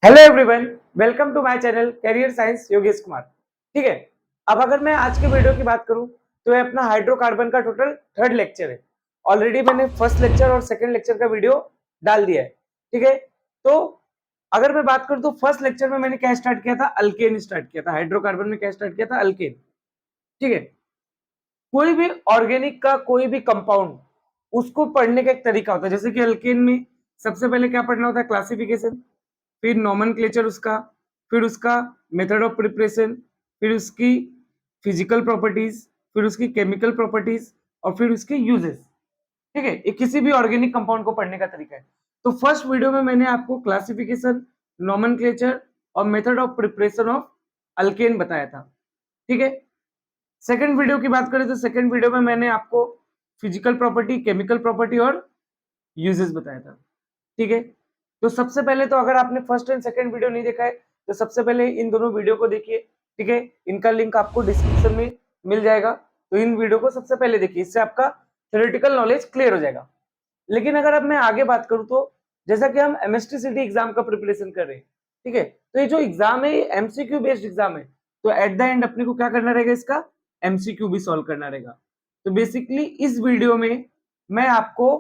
Hello everyone, welcome to my channel career science Yogesh Kumar. ठीक है, अब अगर मैं आज के वीडियो की बात करूं तो ये अपना हाइड्रोकार्बन का टोटल थर्ड लेक्चर है। ऑलरेडी मैंने फर्स्ट लेक्चर और सेकंड लेक्चर का वीडियो डाल दिया है। ठीक है, तो अगर मैं बात करूं तो फर्स्ट लेक्चर में मैंने क्या स्टार्ट किया था, अल्केन स्टार्ट किया था। हाइड्रोकार्बन में क्या स्टार्ट किया था, अल्केन। ठीक है, कोई भी ऑर्गेनिक का कोई भी कंपाउंड उसको पढ़ने का एक तरीका होता है। जैसे कि अल्केन में सबसे पहले क्या पढ़ना होता है, क्लासिफिकेशन, फिर नोमेनक्लेचर उसका, फिर उसका मेथड ऑफ प्रिपरेशन, फिर उसकी फिजिकल प्रॉपर्टीज, फिर उसकी केमिकल प्रॉपर्टीज और फिर उसके यूजेस। ठीक है, ये किसी भी ऑर्गेनिक कंपाउंड को पढ़ने का तरीका है। तो फर्स्ट वीडियो में मैंने आपको क्लासिफिकेशन, नोमेनक्लेचर और method of preparation of alkane बताया था। ठीक है, सेकंड वीडियो की बात करें तो सेकंड वीडियो में मैंने आपको फिजिकल प्रॉपर्टी, केमिकल प्रॉपर्टी और यूजेस बताया था। ठीक है, तो सबसे पहले तो अगर आपने फर्स्ट एंड सेकंड वीडियो नहीं देखा है तो सबसे पहले इन दोनों वीडियो को देखिए। ठीक है, इनका लिंक आपको डिस्क्रिप्शन में मिल जाएगा, तो इन वीडियो को सबसे पहले देखिए, इससे आपका थ्योरेटिकल नॉलेज क्लियर हो जाएगा। लेकिन अगर अब मैं आगे बात करूं तो जैसा कि हम एमएसटीसीटी एग्जाम का प्रिपरेशन कर रहे हैं, ठीक है, तो ये जो एग्जाम है ये एमसीक्यू बेस्ड एग्जाम है। तो एट द एंड अपने को क्या करना रहेगा, इसका एमसीक्यू भी सॉल्व करना रहेगा। तो बेसिकली इस वीडियो में मैं आपको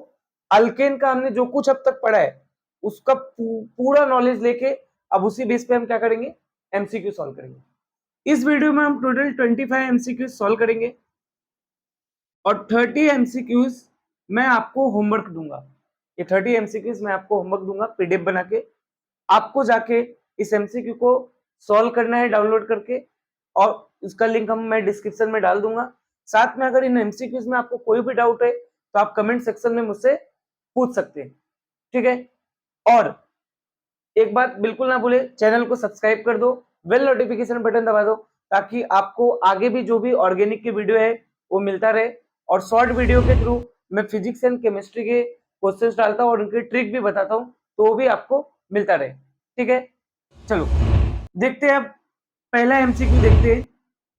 अल्केन का हमने जो कुछ अब तक पढ़ा है उसका पूरा नॉलेज लेके अब उसी बेस पे हम क्या करेंगे, एमसीक्यू सॉल्व करेंगे। इस वीडियो में हम टोटल 25 एमसीक्यू सॉल्व करेंगे और 30 एमसीक्यूज मैं आपको होमवर्क दूंगा। ये 30 एमसीक्यूज मैं आपको होमवर्क दूंगा पीडीएफ बना के, आपको जाके इस एमसीक्यू को सॉल्व करना है डाउनलोड करके, और उसका लिंक मैं डिस्क्रिप्शन में डाल दूंगा। साथ में अगर इन एमसीक्यूज में आपको कोई भी डाउट है तो आप कमेंट सेक्शन में मुझसे पूछ सकते हैं। ठीक है, और एक बात बिल्कुल ना भूले, चैनल को सब्सक्राइब कर दो, बेल नोटिफिकेशन बटन दबा दो, ताकि आपको आगे भी जो भी ऑर्गेनिक की वीडियो है वो मिलता रहे। और शॉर्ट वीडियो के थ्रू मैं फिजिक्स एंड केमिस्ट्री के क्वेश्चंस डालता हूँ और उनकी ट्रिक भी बताता हूँ, तो वो भी आपको मिलता रहे। ठीक है, चलो देखते हैं। अब पहला एमसीक्यू देखते हैं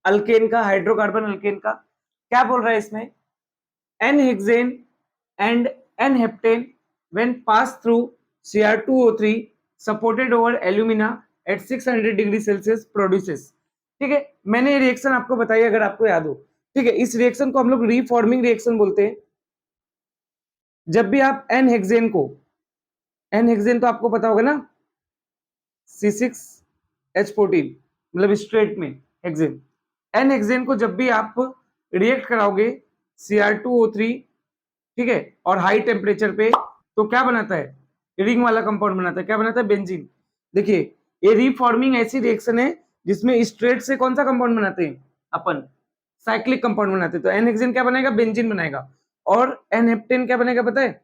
अल्केन का, हाइड्रोकार्बन अल्केन का। क्या बोल रहा है इसमें, n hexane and n-heptane when passed through Cr2O3 supported over alumina at 600 degree Celsius produces. ठीक है, मैंने ये रिएक्शन आपको बताई अगर आपको याद हो। ठीक है, इस रिएक्शन को हम लोग रीफॉर्मिंग रिएक्शन बोलते हैं। जब भी आप एन हेक्सेन को, एन हेक्सेन तो आपको पता होगा ना, C6H14, मतलब स्ट्रेट में हेक्सेन। एन हेक्सेन को जब भी आप रिएक्ट कराओगे Cr2O3, ठीक है, और हाई टेम्परेचर पे, तो क्या बनाता है, रिंग वाला कंपाउंड बनाता है। क्या बनाता है, बेंजीन। देखिए, ये रीफॉर्मिंग ऐसी रिएक्शन है जिसमें स्ट्रेट से कौन सा कंपाउंड बनाते हैं अपन, साइक्लिक कंपाउंड बनाते हैं। तो एन हेक्सेन क्या बनाएगा, बेंजीन बनाएगा। और एन हेप्टेन क्या बनेगा पता है,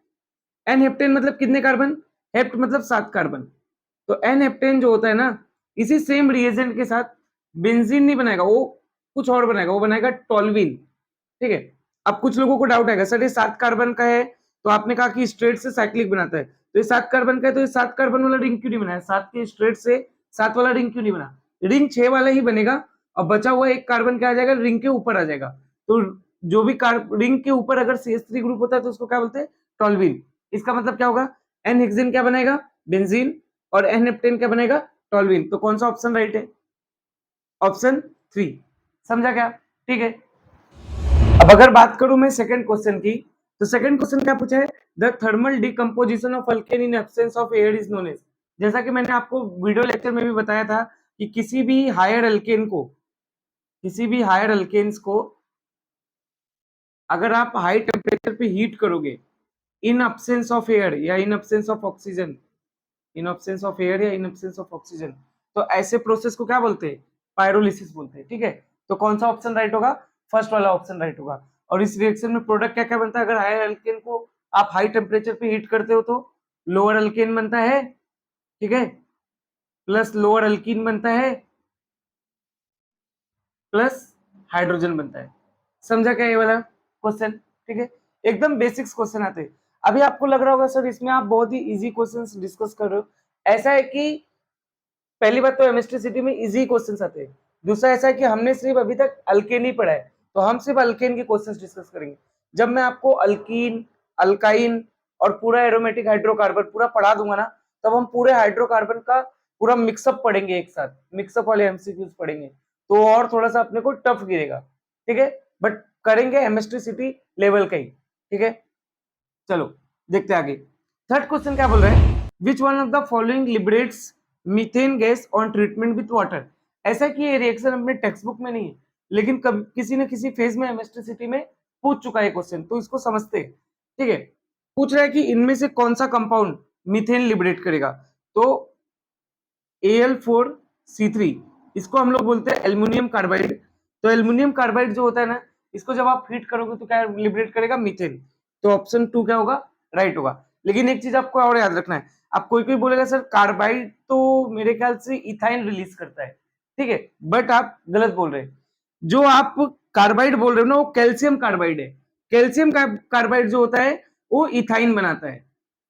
एन हेप्टेन मतलब कितने कार्बन, हेप्ट मतलब 7 कार्बन। तो एन हेप्टेन जो होता है ना, इसी सेम रिएजेंट के साथ बेंजीन नहीं बनाएगा, वो कुछ और बनाएगा, वो बनाएगा टोल्यूइन। ठीक है, अब कुछ लोगों को डाउट आएगा, सर ये 7 कार्बन का है तो आपने कहा कि स्ट्रेट से साइक्लिक बनाता है, तो ये 7 कार्बन का है तो ये 7 कार्बन वाला रिंग क्यों नहीं बनाया, 7 के स्ट्रेट से 7 वाला रिंग क्यों नहीं बना। रिंग 6 वाला ही बनेगा और बचा हुआ एक कार्बन क्या आ जाएगा, रिंग के ऊपर आ जाएगा। तो जो भी रिंग के ऊपर अगर CH3 ग्रुप होता है तो उसको क्या बोलते हैं, टोल्यूइन। इसका मतलब क्या होगा, एन हेक्सेन क्या बनेगा, बेंजीन, और एन हेप्टेन क्या बनेगा, टोल्यूइन। तो कौन सा ऑप्शन राइट है, ऑप्शन 3। समझा क्या, ठीक है। अब अगर बात करूं मैं सेकंड क्वेश्चन की, तो सेकंड क्वेश्चन क्या पूछा है, the thermal decomposition of alkane in absence of air is known as. जैसा कि मैंने आपको वीडियो लेक्चर में भी बताया था कि किसी भी हायर अल्केन को, किसी भी हायर अल्केन्स को अगर आप हाई टेम्परेचर पे हीट करोगे इन एब्सेंस ऑफ एयर या इन absence of oxygen, in absence of air या इन एब्सेंस ऑफ ऑक्सीजन, तो ऐसे प्रोसेस को क्या बोलते हैं, पायरोलिसिस बोलते हैं। ठीक है, तो कौन सा ऑप्शन राइट होगा, फर्स्ट वाला ऑप्शन राइट होगा। और इस रिएक्शन में प्रोडक्ट क्या क्या बनता है, अगर हायर अल्केन को आप हाई टेम्परेचर पे हीट करते हो तो लोअर अल्केन बनता है, ठीक है, प्लस लोअर अल्कीन बनता है, प्लस हाइड्रोजन बनता है। समझा क्या ये वाला क्वेश्चन, ठीक है, एकदम बेसिक्स क्वेश्चन आते हैं। अभी आपको लग रहा होगा सर इसमें आप बहुत ही इजी क्वेश्चंस डिस्कस कर रहे हो। ऐसा है कि पहली बात तो एमएसटी में इजी क्वेश्चंस आते हैं, दूसरा ऐसा है कि हमने सिर्फ अभी तक अल्केन ही पढ़ा है, तो हम सिर्फ अल्केन के क्वेश्चंस डिस्कस करेंगे। जब मैं आपको अल्कीन, अल्काइन और पूरा एरोमेटिक हाइड्रोकार्बन पूरा पढ़ा दूंगा ना, तब हम पूरे हाइड्रोकार्बन का पूरा मिक्सअप पढ़ेंगे एक साथ, मिक्सअप वाले एमसीक्यूज पढ़ेंगे तो और थोड़ा सा अपने को टफ गिरेगा, ठीक है, बट करेंगे एमएसटी सिटी लेवल का ही, ठीक है। चलो देखते हैं आगे। थर्ड क्वेश्चन क्या बोल रहे हैं, which one of the following liberates methane gas on treatment with water. ऐसा कि ये रिएक्शन अपने टेक्स्ट बुक में नहीं है, लेकिन किसी न किसी फेज में एमएसटी सिटी में पूछ चुका है क्वेश्चन, तो इसको समझते हैं, ठीक है। पूछ रहा है कि इनमें से कौन सा कंपाउंड मीथेन लिबरेट करेगा, तो Al4C3, इसको हम लोग बोलते हैं एल्युमिनियम कार्बाइड। तो एल्युमिनियम कार्बाइड जो होता है ना, इसको जब आप हीट करोगे तो क्या लिबरेट करेगा, मीथेन। तो ऑप्शन 2 क्या होगा, राइट होगा। लेकिन एक चीज आपको और याद रखना है, आप कोई बोलेगा सर कार्बाइड तो मेरे ख्याल से इथाइन रिलीज करता है, ठीक है, बट आप गलत बोल रहे हैं। जो आप कार्बाइड बोल रहे हो ना, वो कैल्शियम कार्बाइड है। कैल्शियम कार्बाइड जो होता है वो इथाइन बनाता है,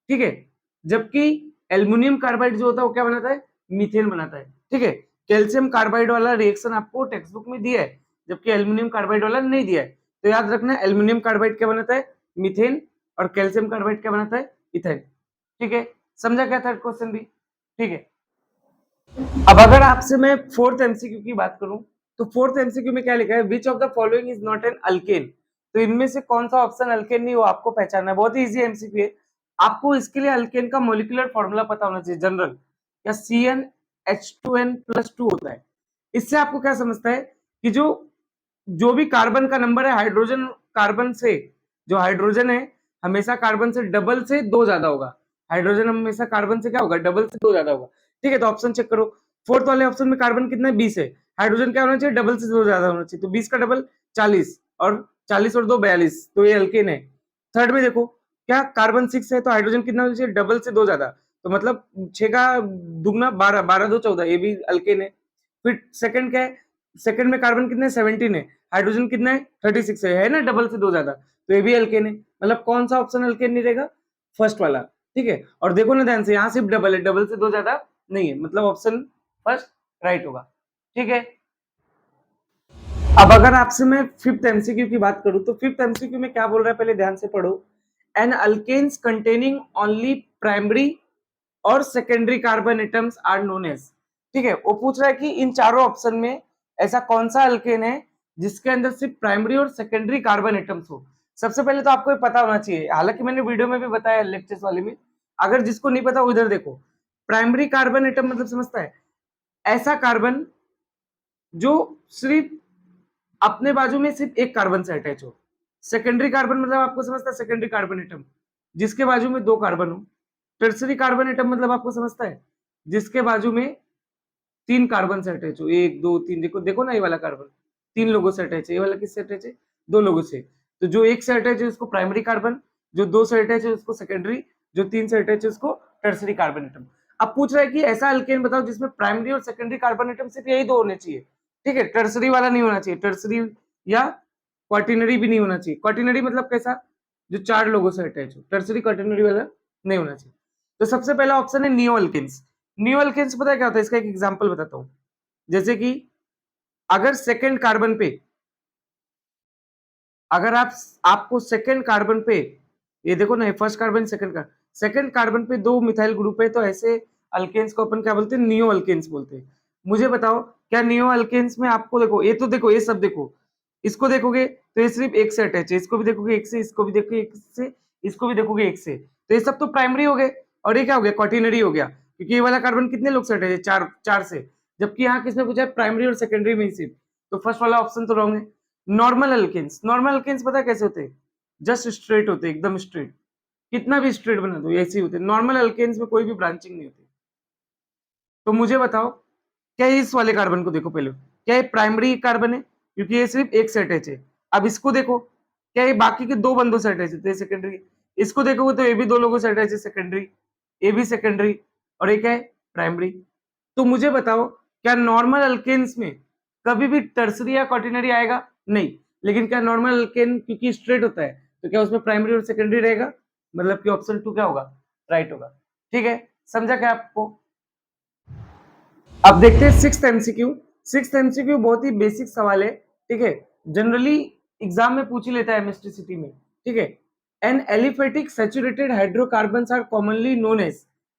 ठीक है, जबकि एल्युमिनियम कार्बाइड जो होता है वो क्या बनाता है, मीथेन बनाता है, ठीक है। कैल्शियम कार्बाइड वाला रिएक्शन आपको टेक्स्ट बुक में दिया है, जबकि एल्युमिनियम कार्बाइड वाला नहीं दिया है। तो याद रखना, एल्युमिनियम कार्बाइड क्या बनाता है, मीथेन, और कैल्शियम कार्बाइड क्या बनाता है, इथाइन, ठीक है। समझा क्या थर्ड क्वेश्चन भी, ठीक है। अब अगर आपसे मैं फोर्थ एमसीक्यू की बात करूं, तो फोर्थ एमसीक्यू में क्या लिखा है, which of the following is not an alkane. तो इनमें से कौन सा ऑप्शन अल्केन नहीं, वो आपको पहचानना है। बहुत ही इजी एमसीक्यू है। आपको इसके लिए अल्केन का मोलिकुलर फॉर्मूला पता होना चाहिए, जनरल, या CnH2n+2 होता है। इससे आपको क्या समझता है कि जो भी कार्बन का नंबर है हाइड्रोजन कार्बन से, जो हाइड्रोजन है हमेशा कार्बन से डबल से 2 ज्यादा होगा। हाइड्रोजन हमेशा कार्बन से क्या होगा, डबल से 2 ज्यादा होगा, ठीक है। तो ऑप्शन चेक करो, फोर्थ वाले ऑप्शन में कार्बन कितना है, 20 है। हाइड्रोजन क्या होना चाहिए, डबल से 2 ज्यादा होना चाहिए, तो 20 का डबल 40, और 40 और 2 42, तो ये अल्केन है। थर्ड में देखो, क्या कार्बन 6 है, तो हाइड्रोजन कितना होना चाहिए, डबल से 2 ज्यादा, तो मतलब 6 का दुगना 12, 12 2 14, ये भी अल्केन है। फिर सेकंड क्या है, सेकंड में कार्बन कितने 17 है, हाइड्रोजन कितना है 36 है ना, डबल से 2 ज्यादा, तो ये भी अल्केन है। मतलब कौन सा ऑप्शन अल्केन नहीं रहेगा, फर्स्ट वाला, ठीक है। और देखो ना ध्यान से, यहाँ सिर्फ डबल है, डबल से 2 ज्यादा नहीं है, मतलब ऑप्शन फर्स्ट राइट होगा, ठीक है। अब अगर आपसे मैं फिफ्थ एमसीक्यू की बात करूं, तो फिफ्थ एमसीक्यू में क्या बोल रहा है, पहले ध्यान से पढ़ो। N alkanes containing only primary और secondary carbon atoms are known as, ठीक है। वो पूछ रहा है कि इन चारों ऑप्शन में ऐसा कौन सा अल्केन है जिसके अंदर सिर्फ प्राइमरी और सेकेंडरी कार्बन एटम्स हो। सबसे पहले तो आपको ये पता होना चाहिए, हालांकि मैंने वीडियो में भी बताया लेक्चर्स वाले में, अगर जिसको नहीं पता उधर देखो। प्राइमरी कार्बन एटम मतलब समझता है, ऐसा कार्बन जो सिर्फ अपने बाजू में सिर्फ एक कार्बन से अटैच हो। सेकेंडरी कार्बन मतलब आपको समझता है, सेकेंडरी कार्बन एटम जिसके बाजू में 2 कार्बन हो। टर्सरी कार्बन एटम मतलब आपको समझता है, जिसके बाजू में 3 कार्बन से अटैच हो, 1 2 3, देखो देखो ना, ये वाला कार्बन 3 लोगों से अटैच है, ये वाला किससे अटैच है, 2 लोगों से। तो जो 1 से अटैच है उसको प्राइमरी कार्बन, जो 2 से अटैच है उसको सेकेंडरी, जो 3 से अटैच है उसको टर्सरी कार्बन एटम। अब पूछ रहा है कि ऐसा अल्केन बताओ जिसमें प्राइमरी और सेकेंडरी कार्बन एटम सिर्फ यही 2 होने चाहिए, ठीक है, टर्सरी वाला नहीं होना चाहिए, टर्सरी या क्वार्टिनरी भी नहीं होना चाहिए। क्वार्टिनरी मतलब कैसा, जो 4 लोगों से अटैच हो, टर्सरी क्वार्टिनरी वाला नहीं होना चाहिए। तो सबसे पहला ऑप्शन है नियो अल्केन्स। नियो अल्केन्स पता है क्या होता है, इसका एक एग्जांपल बताता हूं। जैसे कि अगर सेकंड कार्बन पे, अगर आपको सेकंड कार्बन पे, ये देखो ना, फर्स्ट कार्बन सेकंड कार्बन पे 2 मिथाइल ग्रुप है, तो ऐसे अल्केन्स को अपन क्या बोलते हैं, नियो अल्केन्स बोलते हैं। मुझे बताओ, क्या नियो अल्केन्स में आपको देखो, ये तो देखो, ये सब देखो, इसको देखोगे तो ये सिर्फ एक से अटैच है, इसको भी देखोगे एक से, इसको भी देखोगे एक से, इसको भी देखोगे एक से, तो ये सब तो प्राइमरी हो गए। और ये क्या हो गया, क्वार्टिनरी हो गया, क्योंकि ये वाला कार्बन कितने लोग से अटैच है, 4 से, जबकि यहाँ किसने पूछा है, प्राइमरी और सेकेंडरी में ही सिर्फ, तो फर्स्ट वाला ऑप्शन तो रॉन्ग है। नॉर्मल अल्केन्स, नॉर्मल अल्केन्स पता है कैसे होते हैं, जस्ट स्ट्रेट होते हैं, एकदम स्ट्रेट, कितना भी स्ट्रेट बना दो ऐसे ही होते हैं। नॉर्मल अल्केन्स में कोई भी ब्रांचिंग नहीं होती। तो मुझे बताओ, क्या इस वाले कार्बन को देखो पहले, क्या ये प्राइमरी कार्बन है, क्योंकि ये सिर्फ एक से अटैच है। अब इसको देखो, क्या ये बाकी के 2 बंदों से अटैच है, तो ये सेकेंडरी। इसको देखोगे तो ये भी 2 लोगों से अटैच है, सेकेंडरी, ये भी सेकेंडरी, और ये क्या है, प्राइमरी। तो मुझे बताओ, क्या नॉर्मल अल्केन्स में कभी भी टर्सरी या क्वार्टिनरी आएगा, नहीं। लेकिन क्या नॉर्मल अल्केन क्योंकि स्ट्रेट होता है, तो क्या उसमें प्राइमरी और सेकेंडरी रहेगा, मतलब कि ऑप्शन 2 क्या होगा, राइट होगा, ठीक है। समझा क्या आपको। अब देखते हैं सिक्स्थ एमसीक्यू। सिक्स्थ एमसीक्यू बहुत ही बेसिक सवाल है, ठीक है, जनरली एग्जाम में पूछ ही लेता है एमएसटीसीटी में, ठीक है। An aliphatic saturated hydrocarbons are commonly known as,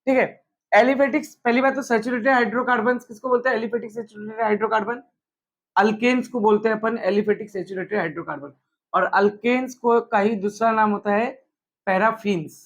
ठीक है। एलिफेटिक्स, पहली बात तो सैचुरेटेड हाइड्रोकार्बन किसको बोलते हैं? Aliphatic saturated hydrocarbon. अल्केन्स को बोलते हैं अपन एलिफेटिक सैचुरेटेड हाइड्रोकार्बन। और अल्केन्स को का ही दूसरा नाम होता है पैराफिन्स।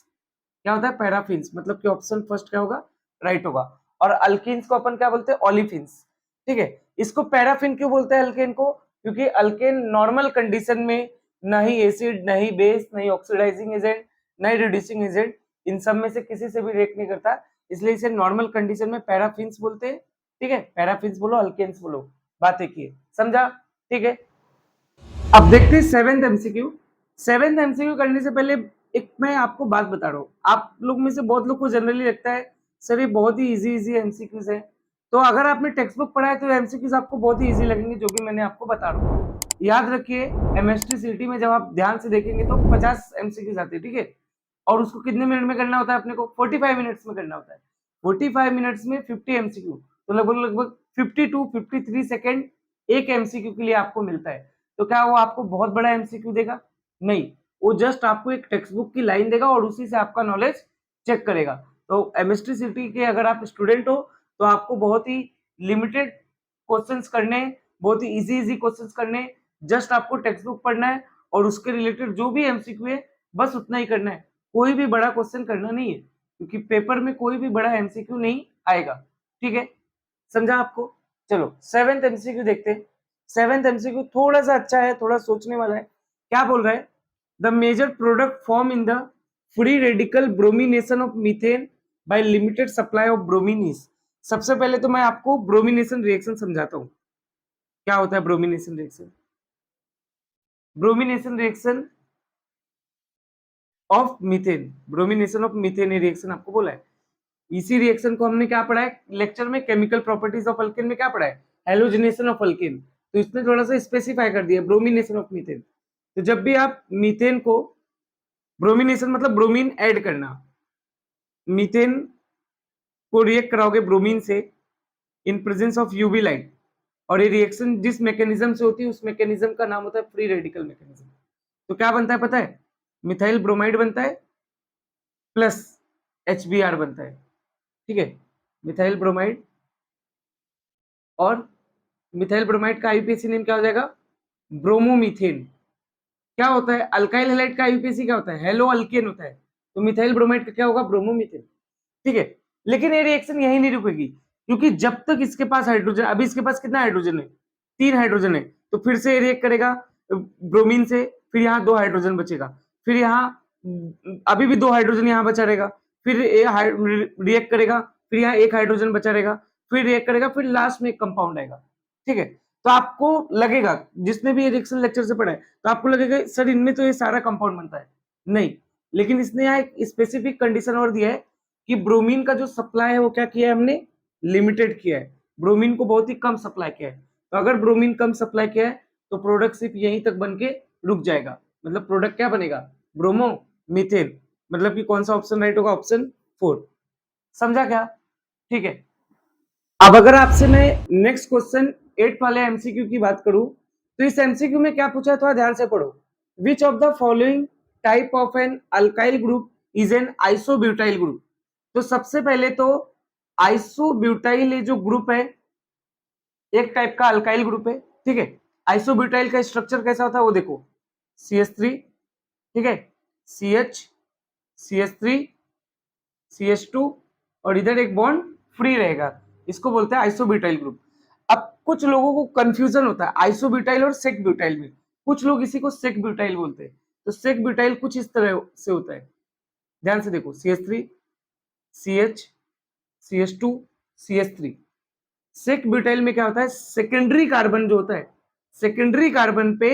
क्या होता है? पैराफिन्स। मतलब कि ऑप्शन फर्स्ट क्या होगा? राइट होगा। और अल्कीन्स को अपन क्या बोलते हैं? ओलिफिन्स। ठीक है, इसको पैराफिन क्यों बोलते हैं अल्केन को? क्योंकि अल्केन नॉर्मल कंडीशन में ना ही एसिड, ना ही बेस, ना ही ऑक्सीडाइजिंग एजेंट, ना ही रिड्यूसिंग एजेंट, इन सब में से किसी से भी रिएक्ट नहीं करता, इसलिए इसे नॉर्मल कंडीशन में पैराफिन्स बोलते हैं। ठीक है, पैराफिन्स बोलो, अल्केन्स बोलो, बात एक ही है। समझा? ठीक है, अब देखते हैं सेवेंथ एमसीक्यू। सेवेंथ एमसीक्यू करने से पहले एक मैं आपको बात बता रहा हूँ। आप लोग में से बहुत लोग को जनरली लगता है सर ये बहुत ही इजी एमसीक्यूज है। तो अगर आपने टेक्स्ट बुक पढ़ा है तो एमसीक्यूज आपको बहुत ही इजी लगेंगे, जो भी मैंने आपको बता रहा हूँ। याद रखिए, एमएसटी सीटी में जब आप ध्यान से देखेंगे तो 50 एमसीक्यूज आते हैं। ठीक है, और उसको कितने मिनट में करना होता है? अपने को 45 मिनट्स में करना होता है। 45 मिनट्स में 50 एमसीक्यू, तो लगभग लगभग 52 53 सेकेंड एक एमसीक्यू के लिए आपको मिलता है। तो क्या वो आपको बहुत बड़ा एमसीक्यू देगा? नहीं, वो जस्ट आपको एक टेक्स्ट बुक की लाइन देगा और उसी से आपका नॉलेज चेक करेगा। तो एमएसटी सिटी के अगर आप स्टूडेंट हो तो आपको बहुत ही लिमिटेड क्वेश्चंस करने, बहुत ही इजी क्वेश्चंस करने, जस्ट आपको टेक्स्ट बुक पढ़ना है और उसके रिलेटेड जो भी एमसीक्यू है बस उतना ही करना है। कोई भी बड़ा क्वेश्चन करना नहीं है, क्योंकि पेपर में कोई भी बड़ा एमसीक्यू नहीं आएगा। ठीक है, समझा आपको? चलो सेवेंथ एमसीक्यू देखते हैं। सेवेंथ एमसीक्यू थोड़ा सा अच्छा है, थोड़ा सोचने वाला है। क्या बोल रहा है? The major product form in the free radical bromination of methane by limited supply of bromine is. सबसे पहले तो मैं आपको ब्रोमिनेशन रिएक्शन समझाता हूं। क्या होता है bromination reaction? Bromination reaction of methane, bromination of methane reaction आपको बोला है। इसी रिएक्शन को हमने क्या पढ़ा है लेक्चर में? केमिकल प्रॉपर्टीज ऑफ अल्केन में क्या पढ़ा है? Halogenation of alkane. तो इसने थोड़ा सा स्पेसिफाई कर दिया ब्रोमिनेशन ऑफ मीथेन। तो जब भी आप मीथेन को, ब्रोमिनेशन मतलब ब्रोमीन ऐड करना, मीथेन को रिएक्ट कराओगे ब्रोमीन से in presence of UV light, और ये रिएक्शन जिस मैकेनिज्म से होती है उस मैकेनिज्म का नाम होता है फ्री रेडिकल मैकेनिज्म। तो क्या बनता है पता है? मिथाइल ब्रोमाइड बनता है प्लस HBr बनता है। ठीक है, मिथाइल ब्रोमाइड, और मिथाइल ब्रोमाइड का आईयूपीएसी नेम क्या हो जाएगा? ब्रोमोमीथेन। क्या होता है? अल्काइल हैलाइड का आईयूपीएसी क्या होता है? हेलो अल्केन होता है। तो मिथाइल ब्रोमाइड का क्या होगा? ब्रोमोमीथेन। ठीक है, लेकिन ये रिएक्शन यही नहीं रुकेगी, क्योंकि जब तक इसके पास हाइड्रोजन, अभी इसके पास कितना हाइड्रोजन है? 3 हाइड्रोजन है। तो फिर से रिएक्ट करेगा ब्रोमीन से, फिर यहाँ 2 हाइड्रोजन बचेगा, फिर यहाँ अभी भी 2 हाइड्रोजन यहाँ बचा रहेगा, फिर रिएक्ट करेगा, फिर यहाँ 1 हाइड्रोजन बचा रहेगा, फिर रिएक्ट करेगा, फिर लास्ट में एक कंपाउंड आएगा। ठीक है, तो आपको लगेगा, जिसने भी ये रिएक्शन लेक्चर से पढ़ा है, तो आपको लगेगा सर इनमें तो ये सारा कंपाउंड बनता है। नहीं, लेकिन इसने यहाँ एक स्पेसिफिक कंडीशन और दिया है कि ब्रोमीन का जो सप्लाई है वो क्या किया है हमने? लिमिटेड किया है। ब्रोमीन को बहुत ही कम सप्लाई किया है। तो अगर ब्रोमीन कम सप्लाई किया है तो प्रोडक्ट सिर्फ यहीं तक बन के रुक जाएगा। मतलब प्रोडक्ट क्या बनेगा? Bromo methane. मतलब कि कौन सा ऑप्शन राइट होगा? ऑप्शन 4। समझा क्या? ठीक है, अब अगर आपसे मैं नेक्स्ट क्वेश्चन 8 वाले एमसीक्यू की बात करूं, तो इस एमसीक्यू में क्या पूछा है थोड़ा ध्यान से पढ़ो। Which of the following type of an alkyl group is an isobutyl group? तो सबसे पहले तो आइसोब्यूटाइल जो ग्रुप है एक टाइप का अल्काइल ग्रुप है। ठीक है, आइसोब्यूटाइल का स्ट्रक्चर कैसा होता है वो देखो, CH3, ठीक है, CH, CH3, CH2, और इधर एक बॉन्ड फ्री रहेगा, इसको बोलते हैं आइसोब्यूटाइल ग्रुप। अब कुछ लोगों को कंफ्यूजन होता है आइसोब्यूटाइल और सेक ब्यूटाइल में, कुछ लोग इसी को सेक ब्यूटाइल बोलते हैं। तो सेक ब्यूटाइल कुछ इस तरह से होता है, ध्यान से देखो, CH3, CH, CH2, CH3। Sec butyl में क्या होता है? सेकेंडरी कार्बन जो होता है, सेकेंडरी कार्बन पे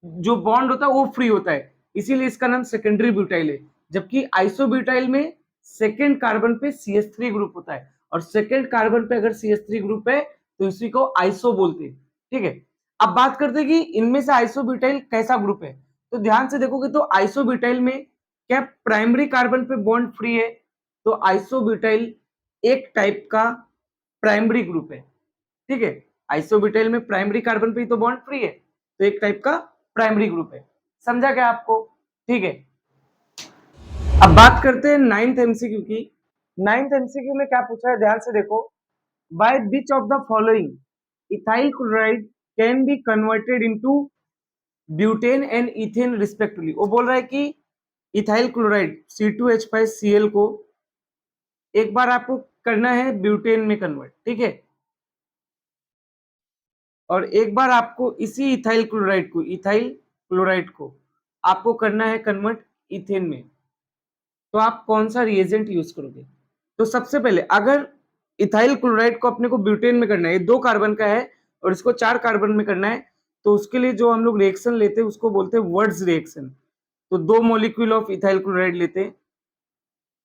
जो बॉन्ड होता है वो फ्री होता है, इसीलिए इसका नाम सेकेंडरी ब्यूटाइल है। जबकि आइसोब्यूटाइल में सेकेंड कार्बन पे CH3 ग्रुप होता है, और सेकेंड कार्बन पे अगर CH3 ग्रुप है तो इसी को आइसो बोलते हैं। ठीक है, अब बात करते हैं कि इनमें से आइसोब्यूटाइल कैसा ग्रुप है। तो ध्यान से देखोगे तो आइसोब्यूटाइल में क्या प्राइमरी कार्बन पे बॉन्ड फ्री है? तो आइसोब्यूटाइल एक टाइप का प्राइमरी ग्रुप है। ठीक है, आइसोब्यूटाइल में प्राइमरी कार्बन पे तो बॉन्ड फ्री है, तो एक टाइप का प्राइमरी ग्रुप है। समझा क्या आपको? ठीक है, अब बात करते हैं 9th एमसीक्यू की। नाइन्थ एमसीक्यू में क्या पूछा है, ध्यान से देखो। Bye which of the following ethyl chloride can be converted into butane and ethane respectively. वो बोल रहा है कि इथाइल क्लोराइड C2H5Cl को एक बार आपको करना है ब्यूटेन में कन्वर्ट, ठीक है, और एक बार आपको इसी इथाइल क्लोराइड को आपको करना है कन्वर्ट इथेन में। तो आप कौन सा रिएजेंट यूज करोगे? तो सबसे पहले अगर इथाइल क्लोराइड को अपने को ब्यूटेन में करना है, ये 2 कार्बन का है और इसको 4 कार्बन में करना है, तो उसके लिए जो हम लोग रिएक्शन लेते हैं उसको बोलते हैं वर्ड्स रिएक्शन। तो 2 मॉलिक्यूल ऑफ इथाइल क्लोराइड लेते हैं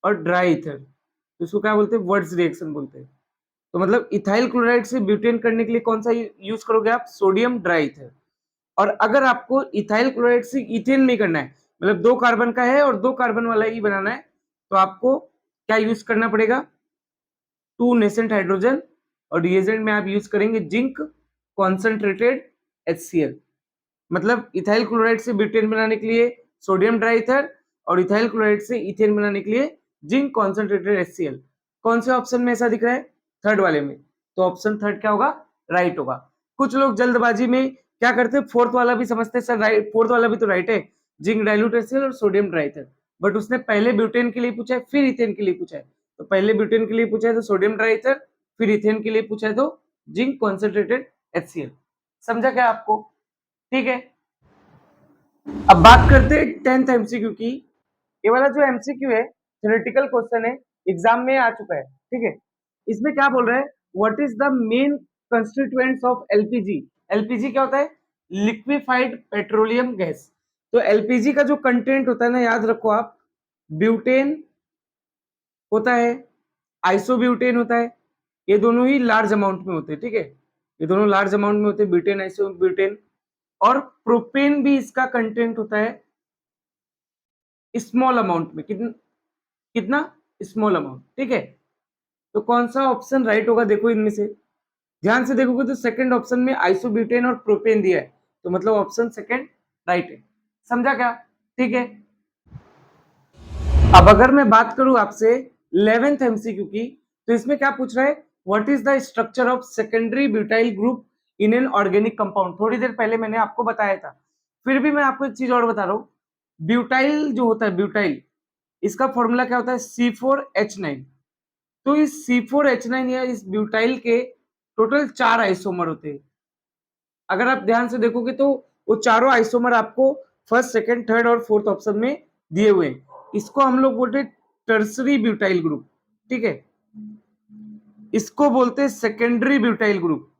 और ड्राई ईथर, तो इसको क्या बोलते हैं, वर्ड्स रिएक्शन बोलते हैं। तो मतलब इथाइल क्लोराइड से ब्यूटेन करने के लिए कौन सा यूज करोगे आप? Sodium dry ether. और अगर आपको इथाइल क्लोराइड से इथेन नहीं करना है, मतलब 2 कार्बन का है और 2 कार्बन वाला ही बनाना है, तो आपको क्या यूज करना पड़ेगा? 2 नेसेंट हाइड्रोजन, और रिएजेंट में आप यूज करेंगे जिंक कॉन्सेंट्रेटेड HCl। मतलब इथाइल क्लोराइड से ब्यूटेन बनाने के लिए सोडियम ड्राईथर और इथाइल क्लोराइड से इथेन बनाने के लिए जिंक कॉन्सेंट्रेटेड HCl। कौन से ऑप्शन में ऐसा दिख रहा है? थर्ड वाले में। तो ऑप्शन थर्ड क्या होगा? राइट होगा। कुछ लोग जल्दबाजी में क्या करते हैं, फोर्थ वाला भी समझते हैं सर राइट, फोर्थ वाला भी तो राइट है, जिंक डाइल्यूट HCl और सोडियम ड्राईथर, बट उसने पहले ब्यूटेन के लिए पूछा है फिर इथेन के लिए पूछा है। तो पहले ब्यूटेन के लिए पूछा है तो सोडियम ड्राईथर, फिर इथेन के लिए पूछा है तो जिंक कॉन्सेंट्रेटेड HCl। समझा क्या आपको? ठीक है, अब बात करते हैं 10th एमसीक्यू की। ये वाला जो एमसीक्यू है थ्योरेटिकल क्वेश्चन है, एग्जाम में आ चुका है, ठीक है। इसमें क्या बोल रहा है, what is the main constituents of LPG. LPG क्या होता है? Liquefied petroleum gas. तो एलपीजी का जो कंटेंट होता है ना, याद रखो आप, ब्यूटेन होता है, आइसोब्यूटेन होता है, ये दोनों ही लार्ज अमाउंट में होते हैं, ठीक है, ये दोनों लार्ज अमाउंट में होते हैं, ब्यूटेन आइसोब्यूटेन। और प्रोपेन भी इसका कंटेंट होता है स्मॉल अमाउंट में। कितना कितना? स्मॉल अमाउंट, ठीक है। तो कौन सा ऑप्शन राइट होगा देखो इनमें से, ध्यान से देखोगे तो सेकंड ऑप्शन में आइसोब्यूटेन और प्रोपेन दिया है, तो मतलब ऑप्शन सेकंड राइट है। समझा क्या? ठीक है, अब अगर मैं बात करूं आपसे 11th एमसीक्यू की, तो इसमें क्या पूछ रहा है, what is the structure of secondary butyl group in an organic compound. थोड़ी देर पहले मैंने आपको बताया था, फिर भी मैं आपको एक चीज और बता रहा हूं। ब्यूटाइल जो होता है, ब्यूटाइल, इसका फॉर्मूला क्या होता है? C4H9। तो इस C4H9 या इस ब्यूटाइल के टोटल 4 आइसोमर होते हैं। अगर आप ध्यान से देखोगे तो वो चारों आइसोमर आपको फर्स्ट, सेकंड, थर्ड और फोर्थ ऑप्शन में दिए हुए हैं। इसको हम लोग बोलते हैं टर्सरी ब्यूटाइल ग्रुप, ठीक है। इसको बोलते हैं सेकेंडरी ब्यूटाइल ग्रुप।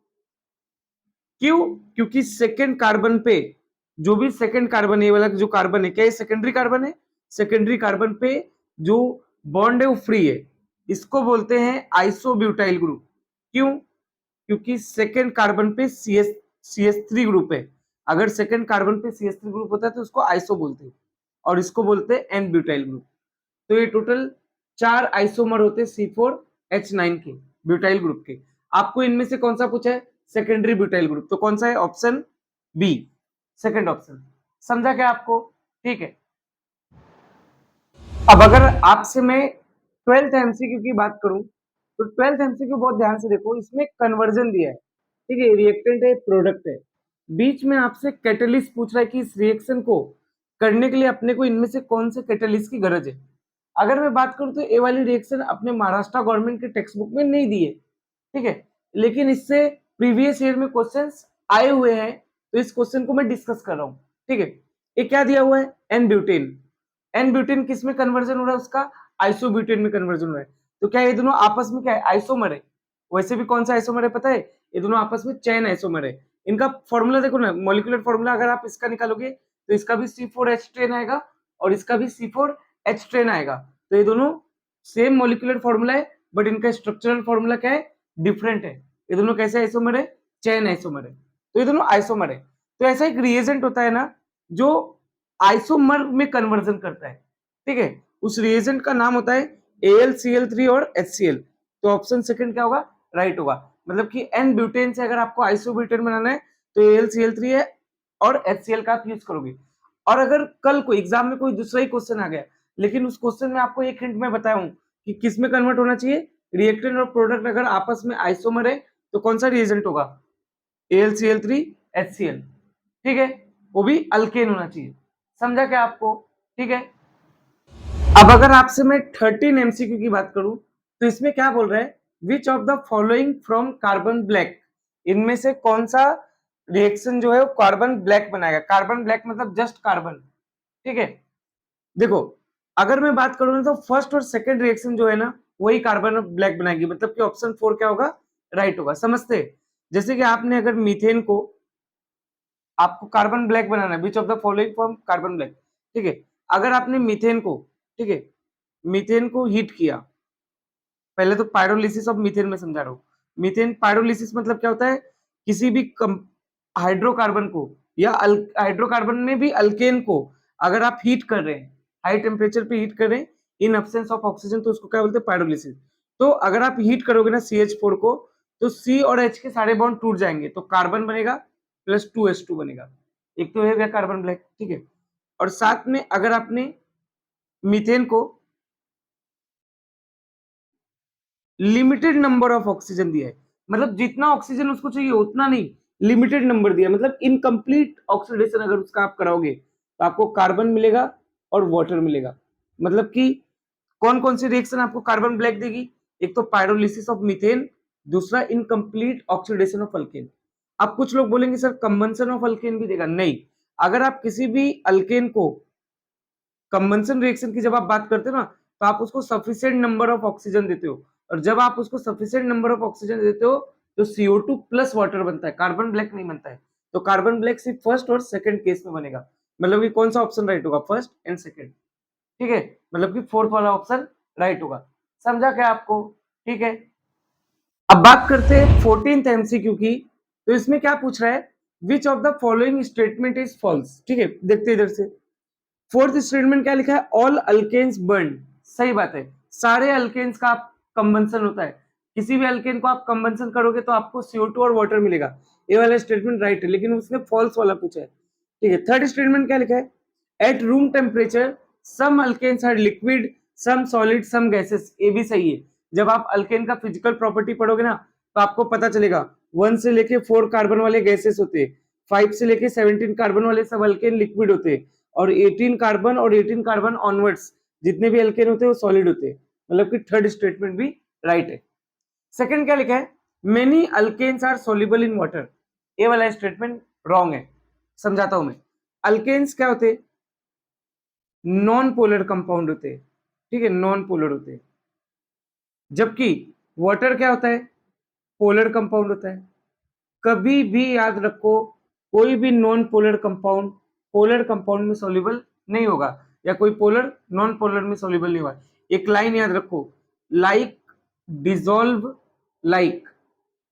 क्यों? क्योंकि सेकेंड कार्बन पे जो भी सेकेंड कार्बन, ये वाला जो कार्बन है, क्या ये सेकेंडरी कार्बन है? सेकेंडरी कार्बन पे जो बॉन्ड है वो फ्री है, इसको बोलते हैं आइसोब्यूटाइल ग्रुप। क्यों? क्योंकि सेकेंड कार्बन पे CH3 ग्रुप है। अगर सेकेंड कार्बन पे CH3 ग्रुप होता है तो उसको आइसो बोलते हैं, और इसको बोलते हैं एन ब्यूटाइल ग्रुप। तो ये टोटल 4 आइसोमर होते हैं C4H9 के, ब्यूटाइल ग्रुप के। आपको इनमें से कौन सा पूछा है? Secondary butyl group. तो कौन सा है? Option B, second option. समझा क्या आपको? ठीक है, अब अगर आपसे मैं 12th एमसीक्यू की बात करूं, तो 12th एमसीक्यू बहुत ध्यान से देखो, इसमें कन्वर्जन दिया है, ठीक है, रिएक्टेंट है, प्रोडक्ट है, बीच में आपसे कैटलिस्ट पूछ रहा है कि इस रिएक्शन को करने के लिए अपने को इनमें से कौन से कैटलिस्ट की गरज है। अगर मैं बात करूं तो ये वाली रिएक्शन अपने महाराष्ट्र गवर्नमेंट के टेक्स्ट बुक में नहीं दी है, ठीक है, लेकिन इससे प्रीवियस ईयर में क्वेश्चंस आए हुए हैं, तो इस क्वेश्चन को मैं डिस्कस कर रहा हूं, ठीक है। ये क्या दिया हुआ है? N butane. एन ब्यूटेन किस में कन्वर्जन हो रहा है? उसका आइसोब्यूटेन में कन्वर्जन हो रहा है। तो क्या ये दोनों आपस में क्या है? आइसोमर है। वैसे भी कौन सा आइसोमर है पता है? ये दोनों आपस में चेन आइसोमर है। इनका फॉर्मूला देखो ना, मॉलिक्यूलर फॉर्मूला अगर आप इसका निकालोगे तो इसका भी C4H10 आएगा और इसका भी C4H10 आएगा। तो ये दोनों सेम मॉलिक्यूलर फॉर्मूला है, बट इनका स्ट्रक्चरल फॉर्मूला क्या है? डिफरेंट है। ये दोनों कैसे आइसोमर है? चेन आइसोमर है। तो ये दोनों आइसोमर है। तो ऐसा एक रिएजेंट होता है ना जो आइसोमर में कन्वर्जन करता है, ठीक है, उस रिएजेंट का नाम होता है AlCl3 और HCl। तो ऑप्शन सेकंड क्या होगा? राइट होगा। मतलब कि एन ब्यूटेन से अगर आपको आइसोब्यूटेन बनाना है तो AlCl3 है और HCl का आप यूज करोगे। और अगर कल को एग्जाम में कोई दूसरा ही क्वेश्चन आ गया, लेकिन उस क्वेश्चन में आपको एक हिंट में बताया हूं कि किस में कन्वर्ट होना चाहिए, रिएक्टेंट और प्रोडक्ट अगर आपस में आइसोमर है तो कौन सा रिएजेंट होगा, AlCl3 HCl, ठीक है, वो भी अल्केन होना चाहिए। समझा क्या आपको? ठीक है। अब अगर आपसे मैं 13 MCQ की बात करूं तो इसमें क्या बोल रहा है, which of the following from carbon black, इनमें से कौन सा रिएक्शन जो है वो कार्बन ब्लैक बनाएगा। कार्बन ब्लैक मतलब जस्ट कार्बन, ठीक है। देखो अगर मैं बात करूं तो फर्स्ट और सेकंड रिएक्शन जो है ना वही कार्बन ब्लैक बनाएगी, मतलब कि ऑप्शन 4 क्या होगा, राइट होगा। समझते हैं? जैसे कि आपने अगर मीथेन को, आपको कार्बन ब्लैक बनाना है, which of the following from carbon black, ठीक है। अगर आपने मीथेन को, ठीक है, मीथेन को हीट किया, पहले तो पायरोलिसिस ऑफ मीथेन में समझा रहा हूँ। मीथेन पायरोलिसिस मतलब क्या होता है, किसी भी हाइड्रोकार्बन को या हाइड्रोकार्बन में भी अल्केन को अगर आप हीट कर रहे हैं, हाई टेम्परेचर पे हीट कर रहे हैं इन एब्सेंस ऑफ ऑक्सीजन, तो उसको क्या बोलते हैं, पायरोलिसिस। तो अगर आप हीट करोगे ना CH4 को, तो C और H के सारे बॉन्ड टूट जाएंगे, तो कार्बन बनेगा प्लस 2H2 बनेगा, एक तो है कार्बन ब्लैक, ठीक है। और साथ में अगर आपने मीथेन को लिमिटेड नंबर ऑफ ऑक्सीजन दिया है, मतलब जितना ऑक्सीजन उसको चाहिए उतना नहीं, लिमिटेड नंबर दिया, मतलब इनकम्प्लीट ऑक्सीडेशन अगर उसका आप कराओगे तो आपको कार्बन मिलेगा और वाटर मिलेगा। मतलब कि कौन कौन सी रिएक्शन आपको कार्बन ब्लैक देगी, एक तो पायरोलिसिस ऑफ मीथेन, दूसरा इनकम्प्लीट ऑक्सीडेशन ऑफ अल्केन। अब कुछ लोग बोलेंगे सर कंबंशन ऑफ अल्केन भी देगा, नहीं। अगर आप किसी भी अल्केन को कंबंशन रिएक्शन की जब आप बात करते हो ना, तो आप उसको सफिशिएंट नंबर ऑफ ऑक्सीजन देते हो, और जब आप उसको सफिशिएंट नंबर ऑफ ऑक्सीजन देते हो तो CO2 प्लस वाटर बनता है, कार्बन ब्लैक नहीं बनता है। तो कार्बन ब्लैक सिर्फ फर्स्ट और सेकंड केस में बनेगा, मतलब कि कौन सा ऑप्शन राइट होगा, फर्स्ट एंड सेकंड, ठीक है, मतलब कि फोर्थ वाला ऑप्शन राइट होगा। समझा क्या आपको? ठीक है। अब बात करते हैं 14th MCQ की, तो इसमें क्या पूछ रहा है, which of the following statement is false, ठीक है, देखते इधर से। फोर्थ स्टेटमेंट क्या लिखा है, ऑल अल्केन्स बर्न, सही बात है, सारे अल्केन्स का कंबंशन होता है, किसी भी अल्केन को आप कंबंशन करोगे तो आपको CO2 और वाटर मिलेगा, ये वाला स्टेटमेंट राइट है, लेकिन उसने फॉल्स वाला पूछा है, ठीक है। थर्ड स्टेटमेंट क्या लिखा है, at room temperature some alkanes are liquid some solid some gases, ये भी सही है। जब आप अल्केन का फिजिकल प्रॉपर्टी पढ़ोगे ना तो आपको पता चलेगा 1 से लेके 4 कार्बन वाले गैसेस होते हैं, 5 से लेके 17 कार्बन वाले सब अल्केन लिक्विड होते हैं, और 18 कार्बन और 18 कार्बन ऑनवर्ड्स जितने भी अल्केन होते हैं वो सॉलिड होते हैं, मतलब कि थर्ड स्टेटमेंट भी राइट है। सेकंड क्या लिखा है, many alkanes are soluble in water, ये वाला स्टेटमेंट रॉन्ग है, समझाता हूं मैं। अल्केन्स क्या होते हैं, नॉन पोलर कंपाउंड होते हैं, ठीक है, नॉन पोलर होते हैं, जबकि वाटर क्या होता है, पोलर कंपाउंड होता है। कभी भी याद रखो, कोई भी non polar compound polar compound में सॉल्युबल नहीं होगा, या कोई पोलर नॉन पोलर में सॉल्युबल नहीं होगा। एक लाइन याद रखो, लाइक डिसॉल्व लाइक,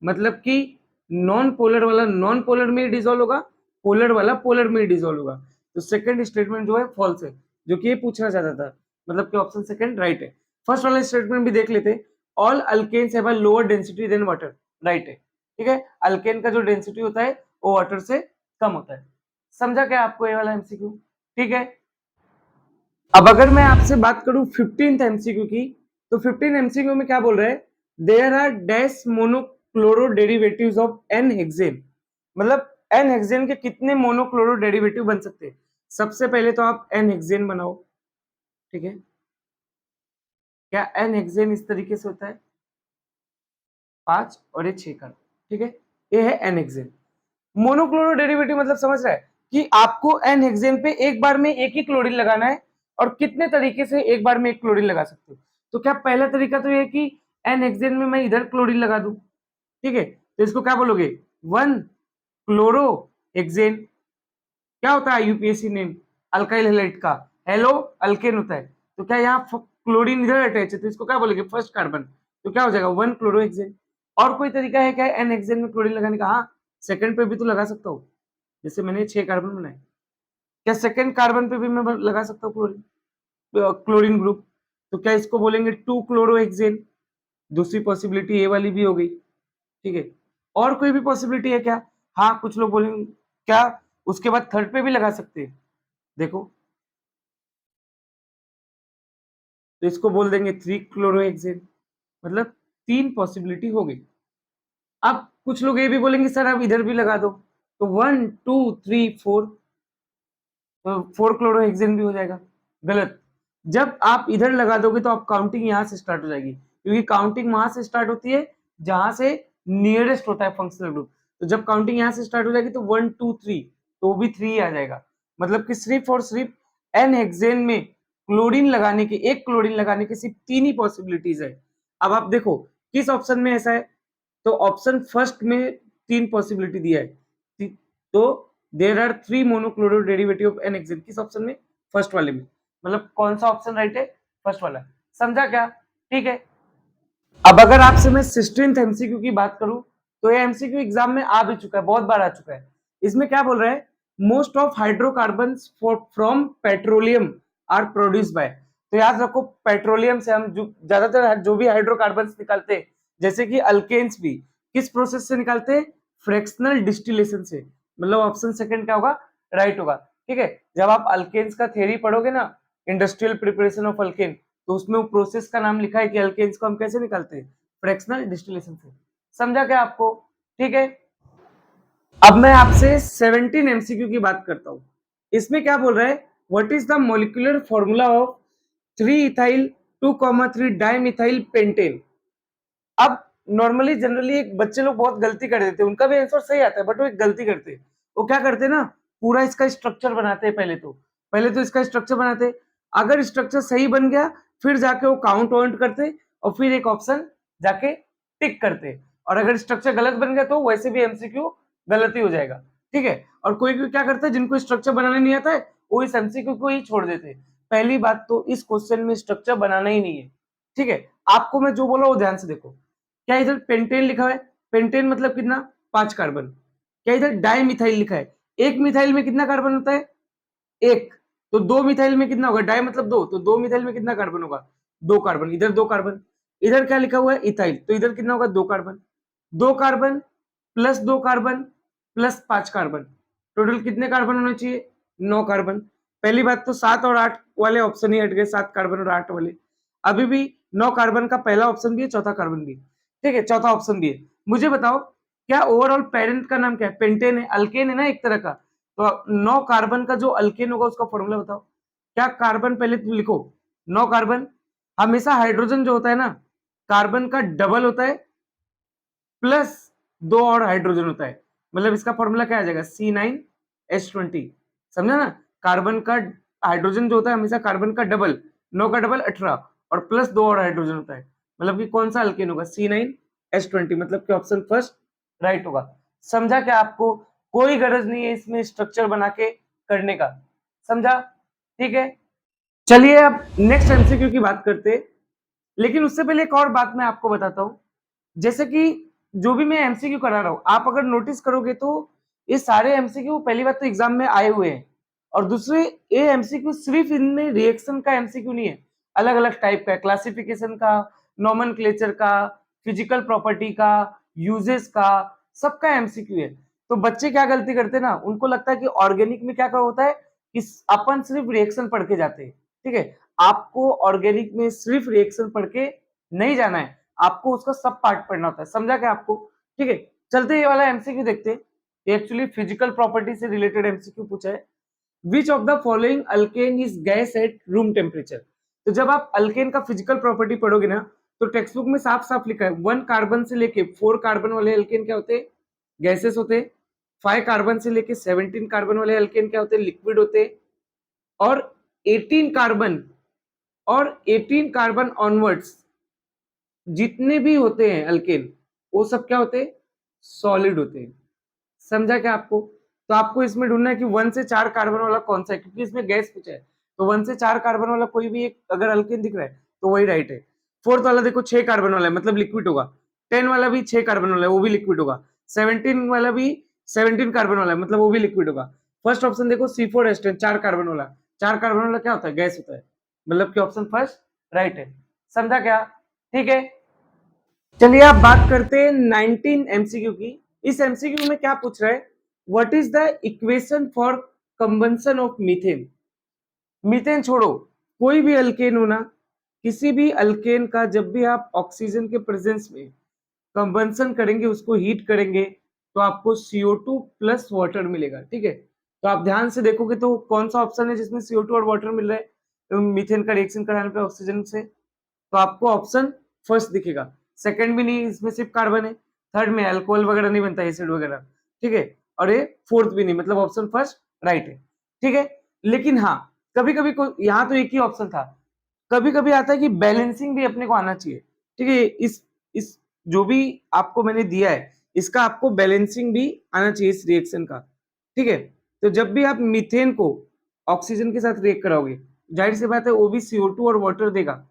मतलब कि नॉन पोलर वाला नॉन पोलर में डिसॉल्व होगा, पोलर वाला पोलर में डिसॉल्व होगा। तो सेकंड स्टेटमेंट जो है फॉल्स है, जो कि ये पूछना चाहता था, मतलब कि ऑप्शन सेकंड राइट है। फर्स्ट वाला स्टेटमेंट भी देख लेते, all alkanes have a lower density than water, right है, ठीक है। अल्केन का जो डेंसिटी होता है वो वाटर से कम होता है। समझा क्या आपको ये वाला MCQ? ठीक है। अब अगर मैं आपसे बात करूं 15th MCQ की, तो 15 MCQ में क्या बोल रहा है, there are dash monochloro derivatives of n hexane, मतलब एन हेक्सेन के कितने मोनोक्लोरो डेरिवेटिव बन सकते हैं। सबसे पहले तो आप एन हेक्सेन बनाओ, ठीक है, क्या एन हेक्सेन इस तरीके से होता है, 5 और ये 6 का, ठीक है, ये है एन हेक्सेन। मोनोक्लोरो डेरिवेटिव मतलब समझ रहा है कि आपको एन हेक्सेन पे एक बार में एक ही क्लोरीन लगाना है, और कितने तरीके से एक बार में एक क्लोरीन लगा सकते हो। तो क्या पहला तरीका तो ये है कि एन हेक्सेन में मैं इधर क्लोरीन लगा दूं, ठीक है, तो इसको क्या बोलोगे, 1 क्लोरो हेक्सेन। क्या होता है UPSC नेम, अल्काइल हैलाइड का हेलो अल्केन होता है, तो क्या यहाँ क्लोरीन इधर अटैच है तो इसको क्या बोलोगे, फर्स्ट कार्बन, तो क्या हो जाएगा 1 क्लोरो हेक्सेन। और कोई तरीका है क्या एन हेक्सेन में क्लोरीन लगाने का, हाँ, सेकंड पे भी तो लगा सकता हूँ, जैसे मैंने 6 कार्बन बनाए, क्या सेकंड कार्बन पे भी मैं लगा सकता हूँ क्लोरीन, क्लोरीन ग्रुप, तो क्या इसको बोलेंगे 2 क्लोरोहेक्सेन। दूसरी पॉसिबिलिटी ये वाली भी हो गई, ठीक है। और कोई भी पॉसिबिलिटी है क्या, हाँ, कुछ लोग बोलेंगे क्या उसके बाद थर्ड पे भी लगा सकते हैं, देखो, तो इसको बोल देंगे 3 क्लोरोहेक्सेन, मतलब 3 पॉसिबिलिटी हो गई। अब कुछ लोग ये भी बोलेंगे सर आप इधर भी लगा दो, तो 1 2 3 4, तो 4 क्लोरोहेक्सेन भी हो जाएगा। गलत, जब आप इधर लगा दोगे तो आप काउंटिंग यहां से स्टार्ट हो जाएगी, क्योंकि काउंटिंग वहां से स्टार्ट होती है जहां से नियरेस्ट होता है फंक्शनल ग्रुप। तो जब काउंटिंग यहां से स्टार्ट हो जाएगी तो 1 2 3, तो वो भी 3 आ जाएगा। मतलब कि सिर्फ और सिर्फ एन हेक्सेन में क्लोरीन लगाने के, एक क्लोरीन लगाने के सिर्फ 3 ही पॉसिबिलिटीज है। अब आप देखो किस ऑप्शन में ऐसा है, तो ऑप्शन फर्स्ट में 3 पॉसिबिलिटी दिया है, तो there are 3 monochloro derivative of n hexane, किस ऑप्शन में, फर्स्ट वाले में। मतलब कौन सा ऑप्शन राइट है, फर्स्ट वाला। समझा क्या, ठीक है। अब अगर आपसे मैं 16th एमसीक्यू की बात करूं, तो ये एमसीक्यू एग्जाम में आ भी चुका है, बहुत बार आ चुका है। इसमें क्या बोल रहा है, most of hydrocarbons from petroleum are produce by. तो याद रखो पेट्रोलियम से हम ज्यादातर जो भी हाइड्रोकार्बन्स निकालते हैं, जैसे कि अल्केन्स भी, किस प्रोसेस से निकालते हैं, फ्रैक्शनल डिस्टिलेशन से। मतलब ऑप्शन सेकंड क्या होगा, राइट होगा, ठीक है। जब आप अल्केन्स का थ्योरी पढ़ोगे ना, इंडस्ट्रियल प्रिपरेशन ऑफ अल्केन, तो उसमें वो प्रोसेस का नाम लिखा है कि अल्केन्स को हम कैसे निकालते हैं, फ्रैक्शनल डिस्टिलेशन से। समझा क्या आपको, ठीक है। अब मैं आपसे 17 एमसीक्यू की बात करता हूं। इसमें क्या बोल रहा है, what is the molecular formula of 3 ethyl 2,3 dimethyl pentane. अब नॉर्मली जनरली एक बच्चे लोग बहुत गलती कर देते हैं, उनका भी आंसर सही आता है बट वो एक गलती करते हैं। वो क्या करते हैं ना, पूरा इसका स्ट्रक्चर बनाते हैं, पहले तो इसका स्ट्रक्चर बनाते हैं। अगर स्ट्रक्चर सही बन गया फिर जाके वो काउंट वाउंट करते और फिर एक ऑप्शन जाके टिक करते, और अगर स्ट्रक्चर गलत बन गया तो वैसे भी एमसीक्यू गलत ही हो जाएगा, ठीक है। और कोई कोई क्या करता है, जिनको स्ट्रक्चर बनाने नहीं आता है वो इस एमसीक्यू को ही छोड़ देते हैं। पहली बात तो इस क्वेश्चन में स्ट्रक्चर बनाना ही नहीं है, ठीक है। आपको मैं जो बोला वो ध्यान से देखो। क्या इधर पेंटेन लिखा है, पेंटेन मतलब कितना, 5 कार्बन। क्या इधर डाई मिथाइल लिखा है, एक मिथाइल में कितना कार्बन होता है, एक। तो 2 मिथाइल में कितना होगा, डाई मतलब 2, तो 2 मिथाइल में कितना कार्बन होगा, 2 कार्बन। इधर 2 कार्बन, इधर क्या लिखा हुआ है, इथाइल, तो इधर कितना होगा, 2 carbon. 2 carbon plus 2 carbon plus 5 carbon, total कितने कार्बन होने चाहिए, 9 कार्बन। पहली बात तो 7 और 8 वाले ऑप्शन ही हट गए, 7 कार्बन और 8 वाले। अभी भी 9 कार्बन का पहला ऑप्शन भी है, चौथा कार्बन भी है, ठीक है, चौथा ऑप्शन भी है। मुझे बताओ क्या ओवरऑल पेरेंट का नाम क्या है, पेंटेन है, अल्केन है ना एक तरह का। तो 9 कार्बन का जो अल्केन होगा उसका फॉर्मूला बताओ। क्या कार्बन, पहले तुम लिखो 9 कार्बन, हमेशा हाइड्रोजन जो होता है ना, कार्बन का डबल होता है प्लस 2 और हाइड्रोजन होता है। मतलब इसका फॉर्मूला क्या आ जाएगा, C9H20। समझा ना, कार्बन का हाइड्रोजन जो होता है हमेशा कार्बन का डबल, 9 का डबल 18 और प्लस 2 और हाइड्रोजन होता है। मतलब कि कौन सा अल्केन होगा, C9H20, मतलब कि ऑप्शन फर्स्ट राइट होगा। समझा क्या आपको, कोई गरज नहीं है इसमें स्ट्रक्चर बना के करने का, समझा, ठीक है। चलिए अब नेक्स्ट एमसीक्यू की बात करते हैं, लेकिन उससे पहले एक और बात मैं आपको बताता हूं। जैसे कि जो भी मैं एमसीक्यू करा रहा हूं, आप अगर नोटिस करोगे तो ये सारे एमसीक्यू पहली बात तो एग्जाम में आए हुए हैं, और दूसरे ये एमसीक्यू सिर्फ इनमें रिएक्शन का एमसीक्यू नहीं है, अलग अलग टाइप का है, क्लासिफिकेशन का, नॉमेनक्लेचर का, फिजिकल प्रॉपर्टी का, यूजेस का, सबका एमसीक्यू है। तो बच्चे क्या गलती करते हैं ना, उनको लगता है कि ऑर्गेनिक में क्या क्या होता है कि अपन सिर्फ रिएक्शन पढ़ के जाते हैं, ठीक है। आपको ऑर्गेनिक में सिर्फ रिएक्शन पढ़ के नहीं जाना है, आपको उसका सब पार्ट पढ़ना होता है। समझा क्या आपको, ठीक है। चलते ये वाला एमसीक्यू देखते हैं, ये एक्चुअली फिजिकल प्रॉपर्टी से रिलेटेड एमसीक्यू पूछा है। Which of the following alkane is gas at room temperature. तो जब आप अल्केन का फिजिकल प्रॉपर्टी पढ़ोगे ना, तो टेक्स्ट बुक में साफ साफ लिखा है 1 कार्बन से लेके 4 कार्बन वाले अल्केन क्या होते हैं, गैसेस होते हैं। 5 कार्बन से लेके 17 कार्बन वाले अल्केन क्या होते हैं, लिक्विड होते हैं। और 18 कार्बन और 18 कार्बन ऑनवर्ड्स जितने भी होते हैं अल्केन, वो सब क्या होते हैं, सॉलिड होते हैं। समझा क्या आपको, तो आपको इसमें ढूंढना है कि 1 से 4 कार्बन वाला कौन सा है, क्योंकि इसमें गैस पूछा है। तो 1 से 4 कार्बन वाला कोई भी एक अगर अल्केन दिख रहा है तो वही राइट है। फोर्थ वाला देखो 6 कार्बन वाला है, मतलब लिक्विड होगा। 10 वाला भी 6 कार्बन वाला है, वो भी लिक्विड होगा। 17 वाला भी 17 कार्बन वाला है, मतलब वो भी लिक्विड होगा। फर्स्ट ऑप्शन देखो C4H10, 4 कार्बन वाला, 4 कार्बन वाला क्या होता है, गैस होता है। मतलब कि ऑप्शन फर्स्ट राइट है। समझा क्या, ठीक है। चलिए आप बात करते हैं 19 एमसीक्यू की। इस एमसीक्यू में क्या पूछ रहा है, what is the equation for combustion of methane. Methane छोड़ो, कोई भी अल्केन हो ना, किसी भी अल्केन का जब भी आप ऑक्सीजन के प्रेजेंस में कंबंशन करेंगे, उसको हीट करेंगे, तो आपको CO2 प्लस वाटर मिलेगा। ठीक है, तो आप ध्यान से देखोगे तो कौन सा ऑप्शन है जिसमें CO2 और वाटर मिल रहा है, तो मीथेन का रिएक्शन कराने पे ऑक्सीजन से, तो आपको ऑप्शन फर्स्ट दिखेगा। सेकंड भी नहीं, इसमें सिर्फ कार्बन है। थर्ड में अल्कोहल वगैरह नहीं बनता, एसिड वगैरह। ठीक है, और ये फोर्थ भी नहीं, मतलब ऑप्शन फर्स्ट राइट है। ठीक है, लेकिन हाँ, कभी कभी यहाँ तो एक ही ऑप्शन था, कभी कभी आता है कि बैलेंसिंग भी अपने को आना चाहिए। ठीक है, इस जो भी आपको मैंने दिया है, इसका आपको बैलेंसिंग भी आना चाहिए इस रिएक्शन का। ठीक है, तो जब भी आप मीथेन को ऑक्सीजन के साथ रिएक्ट कराओगे, जाहिर सी बात है वो भी CO2 और वाटर देगा,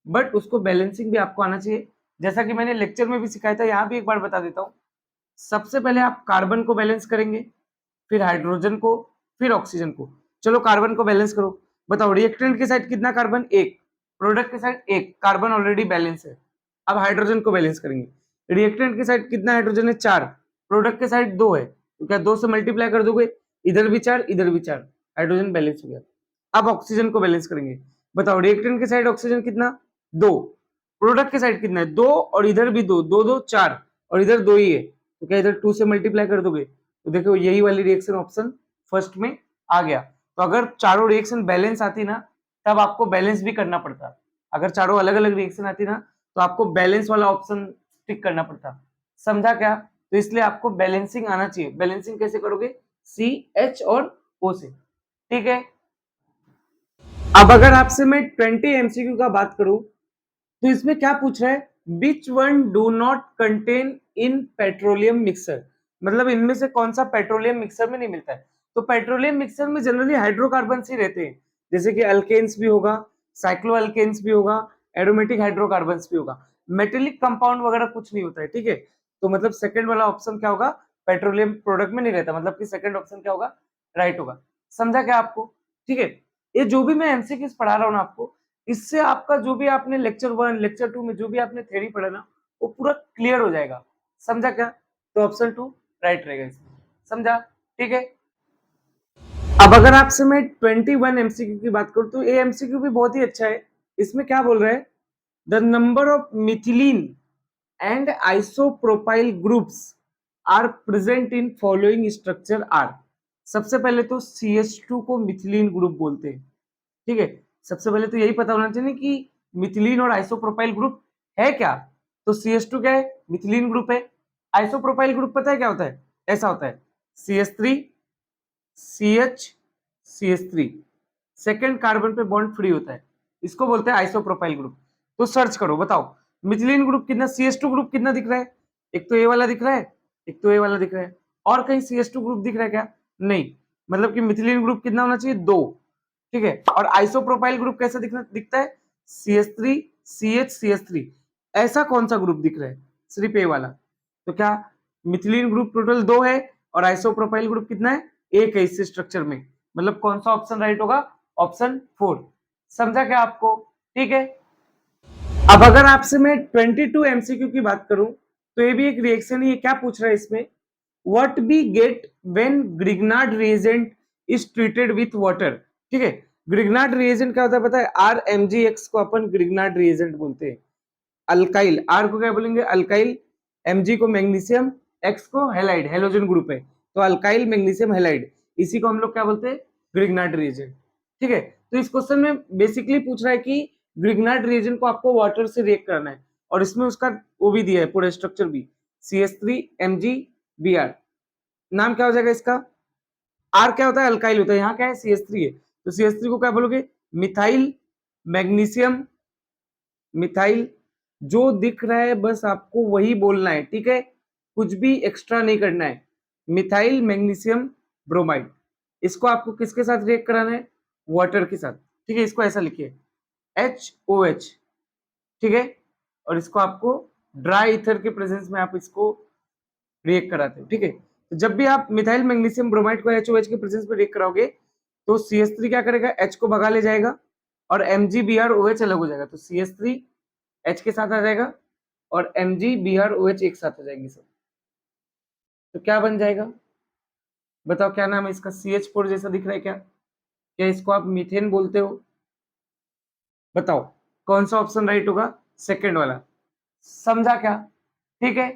बट उसको बैलेंसिंग भी आपको आना चाहिए। जैसा कि मैंने लेक्चर में भी सिखाया था, यहाँ भी एक बार बता देता हूँ। सबसे पहले आप कार्बन को बैलेंस करेंगे, फिर हाइड्रोजन को, फिर ऑक्सीजन को। चलो कार्बन को बैलेंस करो, बताओ रिएक्टेंट के साइड कितना कार्बन, एक, प्रोडक्ट के साइड एक, कार्बन ऑलरेडी बैलेंस है। अब हाइड्रोजन को बैलेंस करेंगे, रिएक्टेंट के साइड कितना हाइड्रोजन है, 4, प्रोडक्ट के साइड 2 है, तो क्या 2 से मल्टीप्लाई कर दोगे, इधर भी 4 इधर भी 4, हाइड्रोजन बैलेंस हो गया। अब ऑक्सीजन को बैलेंस करेंगे, बताओ रिएक्टेंट के साइड ऑक्सीजन कितना, 2, प्रोडक्ट के साइड कितना है, 2, और इधर भी 2, 2 2 4, और इधर 2 ही है, तो क्या इधर 2 से मल्टीप्लाई कर दोगे, तो देखो यही वाली रिएक्शन ऑप्शन फर्स्ट में आ गया। तो अगर चारों रिएक्शन बैलेंस आती ना, तब आपको बैलेंस भी करना पड़ता। अगर चारों अलग अलग रिएक्शन आती ना, तो आपको बैलेंस वाला ऑप्शन टिक करना पड़ता। समझा क्या? तो इसलिए आपको बैलेंसिंग आना चाहिए। बैलेंसिंग कैसे करोगे, CH और O से। ठीक है, अब अगर आपसे मैं 20 MCQ का बात करूं, तो इसमें क्या पूछ रहा है, which one do not contain in petroleum mixer, मतलब इनमें से कौन सा पेट्रोलियम मिक्सर में नहीं मिलता है। तो पेट्रोलियम मिक्सर में जनरली हाइड्रोकार्बन ही रहते हैं, जैसे कि अल्केन्स भी होगा, साइक्लो अल्केन्स भी होगा, एरोमेटिक हाइड्रोकार्बन भी होगा, मेटेलिक कंपाउंड वगैरह कुछ नहीं होता है। ठीक है, तो मतलब सेकंड वाला ऑप्शन क्या होगा, पेट्रोलियम प्रोडक्ट में नहीं रहता, मतलब कि सेकंड ऑप्शन क्या होगा, राइट होगा। समझा क्या आपको? ठीक है, ये जो भी मैं एमसीक्यूज पढ़ा रहा हूँ ना आपको, इससे आपका जो भी आपने लेक्चर 1 लेक्चर 2 में जो भी आपने थ्योरी पढ़ा ना, वो पूरा क्लियर हो जाएगा। समझा क्या? तो ऑप्शन 2 राइट रहेगा इसमें। समझा? ठीक है, अब अगर आपसे मैं 21 एमसीक्यू की बात करूं, तो ये एमसीक्यू भी बहुत ही अच्छा है। इसमें क्या बोल रहा है, the number of methylene and isopropyl groups are present in following structure are. सबसे पहले तो CH2 को मिथिलीन ग्रुप बोलते हैं। ठीक है, सबसे पहले तो यही पता होना चाहिए कि मिथिलीन और आइसोप्रोपाइल ग्रुप है क्या। तो CH2 क्या है, मिथिलीन ग्रुप है। आइसोप्रोपाइल ग्रुप पता है क्या होता है, ऐसा होता है CH3 CH CH3, second carbon पे बॉन्ड फ्री होता है, इसको बोलते हैं आइसोप्रोपाइल ग्रुप। तो सर्च करो, बताओ मिथिलीन ग्रुप कितना, CH2 ग्रुप कितना दिख रहा है, एक तो ये वाला दिख रहा है, एक तो ये वाला दिख रहा है, और कहीं CH2 ग्रुप दिख रहा है क्या, नहीं, मतलब कि मिथिलीन ग्रुप कितना होना चाहिए, 2। ठीक है, और आइसोप्रोपाइल ग्रुप कैसा दिखता है, CH3 CH CH3, ऐसा कौन सा ग्रुप दिख रहा है, सिर्फ ए वाला। तो क्या मिथिलीन ग्रुप टोटल 2 है, और आइसोप्रोपाइल ग्रुप कितना है, एक है इस स्ट्रक्चर में, मतलब कौन सा ऑप्शन राइट होगा, ऑप्शन 4। समझा क्या आपको? ठीक है, अब अगर आपसे मैं 22 एमसीक्यू की बात करूं, तो ये भी एक रिएक्शन है। ये क्या पूछ रहा है इसमें, what be get when Grignard reagent is treated with water. ठीक है, ग्रिग्नार्ड रिएजेंट क्या होता है पता है, RMgX को अपन ग्रिग्नार्ड रिएजेंट बोलते हैं। अल्काइल, आर को क्या बोलेंगे, अल्काइल, Mg को मैग्नीशियम, X को हेलाइड, हेलोजन ग्रुप है, तो अल्काइल मैग्नीशियम हेलाइड, इसी को हम लोग क्या बोलते हैं, ग्रिग्नार्ड रिएजेंट। ठीक है, तो इस क्वेश्चन में बेसिकली पूछ रहा है कि ग्रिग्नार्ड रिएजेंट को आपको वाटर से रिएक्ट करना है, और इसमें उसका वो भी दिया है पूरा स्ट्रक्चर भी, CH3 MgBr। नाम क्या हो जाएगा इसका, आर क्या होता है, अल्काइल होता है, यहाँ क्या है, CH3 है, तो CH3 को क्या बोलोगे, मिथाइल मैग्नीशियम, मिथाइल, जो दिख रहा है बस आपको वही बोलना है। ठीक है, कुछ भी एक्स्ट्रा नहीं करना है, मिथाइल मैग्नीशियम ब्रोमाइड। इसको आपको किसके साथ रिएक्ट कराना है, वाटर के साथ। ठीक है, इसको ऐसा लिखिए HOH। ठीक है, और इसको आपको ड्राई ईथर के प्रेजेंस में आप इसको रिएक्ट कराते हो। ठीक है, तो जब भी आप मिथाइल मैग्नीशियम ब्रोमाइड को HOH के प्रेजेंस में रिएक्ट कराओगे, तो CH3 क्या करेगा, H को भगा ले जाएगा, और MgBrOH अलग हो जाएगा, तो CH3 H के साथ आ जाएगा, और MgBrOH एक साथ आ जाएंगे सब। तो क्या बन जाएगा, बताओ क्या नाम है इसका, CH4 जैसा दिख रहा है क्या, क्या इसको आप मीथेन बोलते हो, बताओ कौन सा ऑप्शन राइट होगा? सेकंड वाला। समझा क्या? ठीक है।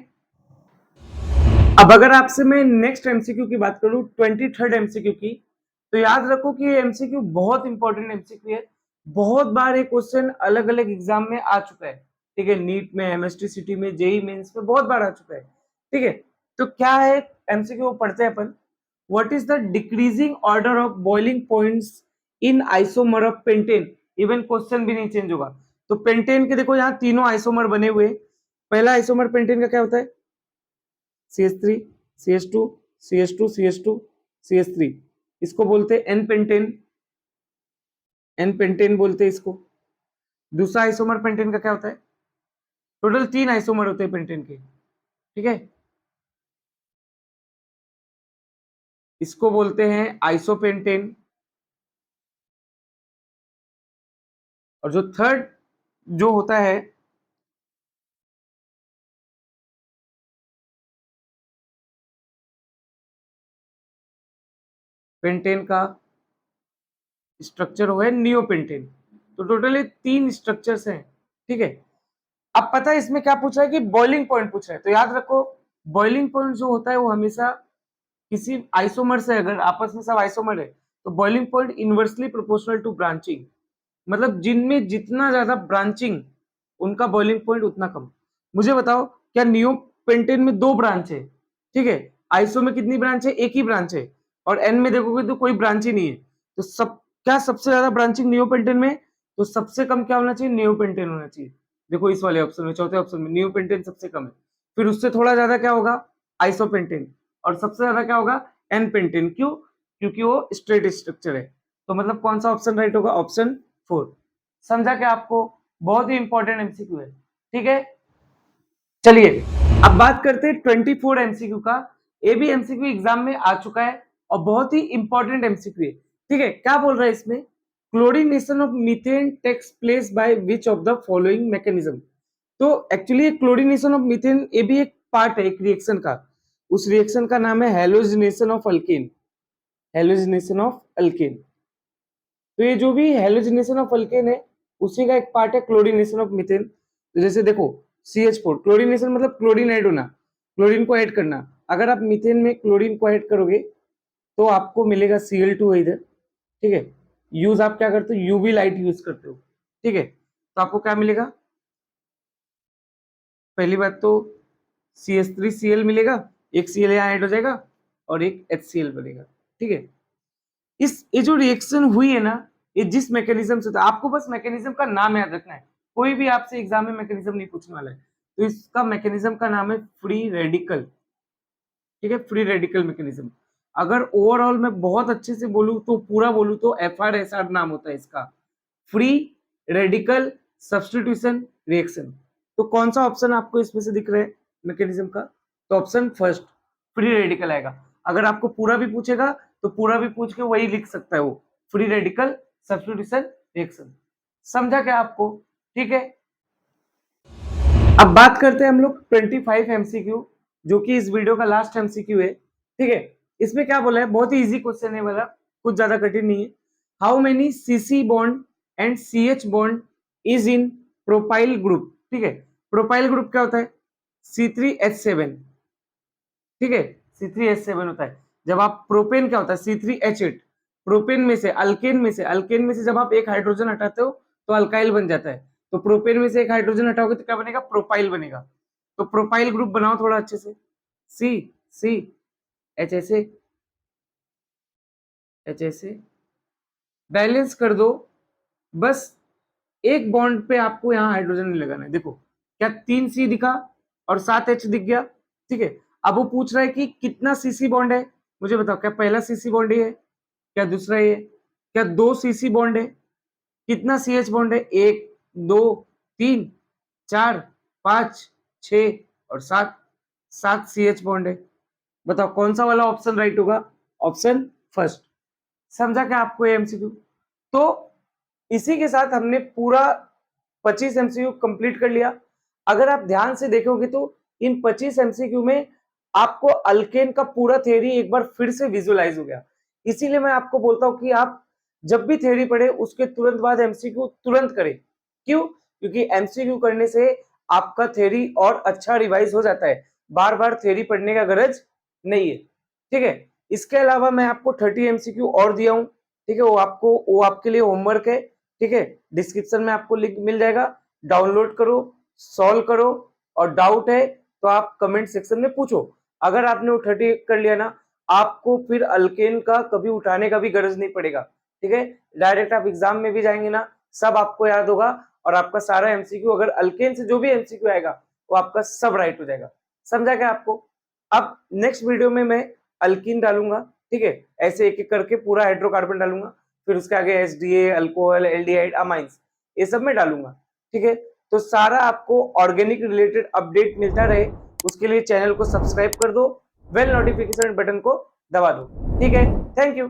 अब अगर आपसे मैं नेक्स्ट एमसीक्यू की बात करूं, 23rd एमसीक्यू की, तो याद रखो कि ये एमसीक्यू बहुत इंपॉर्टेंट एमसीक्यू है। बहुत बार ये क्वेश्चन अलग अलग एग्जाम में आ चुका है। ठीक है, नीट में, एमएसटी सिटी में, जेई मेंस में बहुत बार आ चुका है। ठीक है, तो क्या है एमसीक्यू पढ़ते हैं अपन। What is the decreasing order of boiling points in isomer of pentane? Even question भी नहीं चेंज होगा। तो पेंटेन के देखो यहाँ तीनों आइसोमर बने हुए। पहला आइसोमर पेंटेन का क्या होता है? CH3, CH2, CH2, CH2, CH3। इसको बोलते हैं एन पेंटेन। एन पेंटेन बोलते हैं इसको। दूसरा आइसोमर पेंटेन का क्या होता है? टोटल 3 आइसोमर होते हैं पेंटेन के। ठीक है, इसको बोलते हैं आइसोपेंटेन। और जो थर्ड जो होता है पेंटेन का स्ट्रक्चर हुआ है नियोपेंटेन। तो टोटल ये 3 स्ट्रक्चर्स हैं। ठीक है, अब पता है इसमें क्या पूछ रहा है कि बॉइलिंग पॉइंट पूछ रहा है। तो याद रखो, बॉइलिंग पॉइंट जो होता है वो हमेशा किसी आइसोमर से, अगर आपस में सब आइसोमर है, तो boiling point inversely proportional to branching. मतलब जिनमें जितना ज्यादा ब्रांचिंग, उनका बॉइलिंग पॉइंट उतना कम। मुझे बताओ, क्या नियोपेंटेन में 2 ब्रांच है? ठीक है, आइसो में कितनी ब्रांच है? एक ही ब्रांच है। और एन में देखोगे तो कोई ब्रांच ही नहीं है। तो सब क्या सबसे ज्यादा ब्रांचिंग नियोपेंटेन में? तो सबसे कम क्या होना चाहिए? नियोपेंटेन होना चाहिए। देखो इस वाले ऑप्शन में, चौथे ऑप्शन में नियोपेंटेन सबसे कम है। फिर उससे थोड़ा ज्यादा क्या होगा? आइसोपेंटेन। और सबसे ज्यादा क्या होगा? N pentane. क्यों? क्योंकि वो स्ट्रेट स्ट्रक्चर है। तो मतलब कौन सा ऑप्शन राइट होगा? ऑप्शन 4। समझा क्या आपको? बहुत ही इंपॉर्टेंट एमसीक्यू है। ठीक है, चलिए अब बात करते हैं 24 एमसीक्यू का। ये भी एमसीक्यू एग्जाम में आ चुका है और बहुत ही इंपॉर्टेंट एमसीक्यू है। ठीक है, क्या बोल रहा है इसमें? Chlorination of methane takes place by which of the following mechanism? तो एक्चुअली क्लोरीनेशन ऑफ मीथेन ये भी एक पार्ट है एक रिएक्शन का। उस रिएक्शन का नाम है halogenation of alkane. Halogenation of alkane. तो ये जो भी हैलोजिनेशन ऑफ अल्केन है, उसी का एक पार्ट है क्लोरीनेशन ऑफ मीथेन। तो जैसे देखो, CH4 क्लोरीनेशन मतलब क्लोरीन ऐड होना, क्लोरीन को ऐड करना। अगर आप मीथेन में क्लोरीन को ऐड करोगे तो आपको मिलेगा Cl2 है इधर। ठीक है, यूज आप क्या करते हो? यूवी लाइट यूज करते हो। ठीक है, तो आपको क्या मिलेगा? पहली बात तो CH3Cl मिलेगा, एक Cl यहाँ ऐड हो जाएगा और एक HCl बनेगा। ठीक है, इस ये जो रिएक्शन हुई है ना, ये जिस मैकेनिज्म से, आपको बस मैकेनिज्म का नाम याद रखना है। कोई भी आपसे एग्जाम में मैकेनिज्म नहीं पूछने वाला है। तो इसका मैकेनिज्म का नाम है फ्री रेडिकल। ठीक है, फ्री रेडिकल मैकेनिज्म। अगर ओवरऑल मैं बहुत अच्छे से बोलूं तो, पूरा बोलूं तो FRSR नाम होता है इसका, फ्री रेडिकल सब्स्टिट्यूशन रिएक्शन। तो कौन सा ऑप्शन आपको इसमें से दिख रहा है मैकेनिज्म का? तो ऑप्शन फर्स्ट फ्री रेडिकल आएगा। अगर आपको पूरा भी पूछेगा तो पूरा भी पूछ के वही लिख सकता है वो, फ्री रेडिकल सब्स्टिट्यूशन रिएक्शन। समझा क्या आपको? ठीक है, अब बात करते हैं हम लोग 25 एमसीक्यू, जो कि इस वीडियो का लास्ट एमसीक्यू है। ठीक है, इसमें क्या बोला है? बहुत ही इजी क्वेश्चन है वाला, कुछ ज्यादा कठिन नहीं है। How many CC bond and CH bond is in propyl group? ठीक है, प्रोपाइल ग्रुप क्या होता है? C3H7। ठीक है, C3H7 होता है। जब आप प्रोपेन क्या होता है? C3H8। प्रोपेन में से, अल्केन में से जब आप एक हाइड्रोजन हटाते हो तो अल्काइल बन जाता है। तो प्रोपेन में से एक हाइड्रोजन हटाओगे तो क्या बनेगा? प्रोपाइल बनेगा। तो प्रोपाइल ग्रुप बनाओ थोड़ा अच्छे से। सी सी एच ऐसे, एच ऐसे बैलेंस कर दो। बस एक बॉन्ड पे आपको यहाँ हाइड्रोजन नहीं लगाना है। देखो, क्या 3C दिखा और 7H दिख गया? ठीक है, अब वो पूछ रहा है कि कितना CC बॉन्ड है। मुझे बताओ, क्या पहला CC बॉन्ड ये है? क्या दूसरा ये? क्या 2 CC बॉन्ड है? कितना CH बॉन्ड है? 1, 2, 3, 4, 5, 6 और 7। 7 CH बॉन्ड है। बताओ कौन सा वाला ऑप्शन राइट होगा? Option first. समझा क्या आपको ये एमसीक्यू? तो इसी के साथ हमने पूरा 25 एमसीक्यू कंप्लीट कर लिया। अगर आप ध्यान से देखोगे तो इन 25 एमसीक्यू में आपको अल्केन का पूरा थ्योरी एक बार फिर से विजुअलाइज हो गया। इसीलिए मैं आपको बोलता हूं कि आप जब भी थ्योरी पढ़े उसके तुरंत बाद एमसीक्यू तुरंत करें। क्यों? क्योंकि एमसीक्यू करने से आपका थ्योरी और अच्छा रिवाइज हो जाता है, बार बार थ्योरी पढ़ने का गरज नहीं है। ठीक है, इसके अलावा मैं आपको 30 एमसीक्यू और दिया हूं। ठीक है, वो आपके लिए होमवर्क है। ठीक है, डिस्क्रिप्शन में आपको लिंक मिल जाएगा, डाउनलोड करो, सॉल्व करो, और डाउट है तो आप कमेंट सेक्शन में पूछो। अगर आपने वो 30 कर लिया ना, आपको फिर अल्केन का कभी उठाने का भी गरज नहीं पड़ेगा। ठीक है, डायरेक्ट आप एग्जाम में भी जाएंगे ना, सब आपको याद होगा, और आपका सारा एमसीक्यू, अगर अल्केन से जो भी एमसीक्यू आएगा वो आपका सब राइट हो जाएगा। समझा क्या आपको? अब नेक्स्ट वीडियो में मैं अल्कीन डालूंगा। ठीक है, ऐसे एक एक करके पूरा हाइड्रोकार्बन डालूंगा, फिर उसके आगे एसडीए, अल्कोहल, एल्डिहाइड, अमाइंस, ये सब मैं डालूंगा। ठीक है, तो सारा आपको ऑर्गेनिक रिलेटेड अपडेट मिलता रहे, उसके लिए चैनल को सब्सक्राइब कर दो, बेल नोटिफिकेशन बटन को दबा दो। ठीक है, थैंक यू।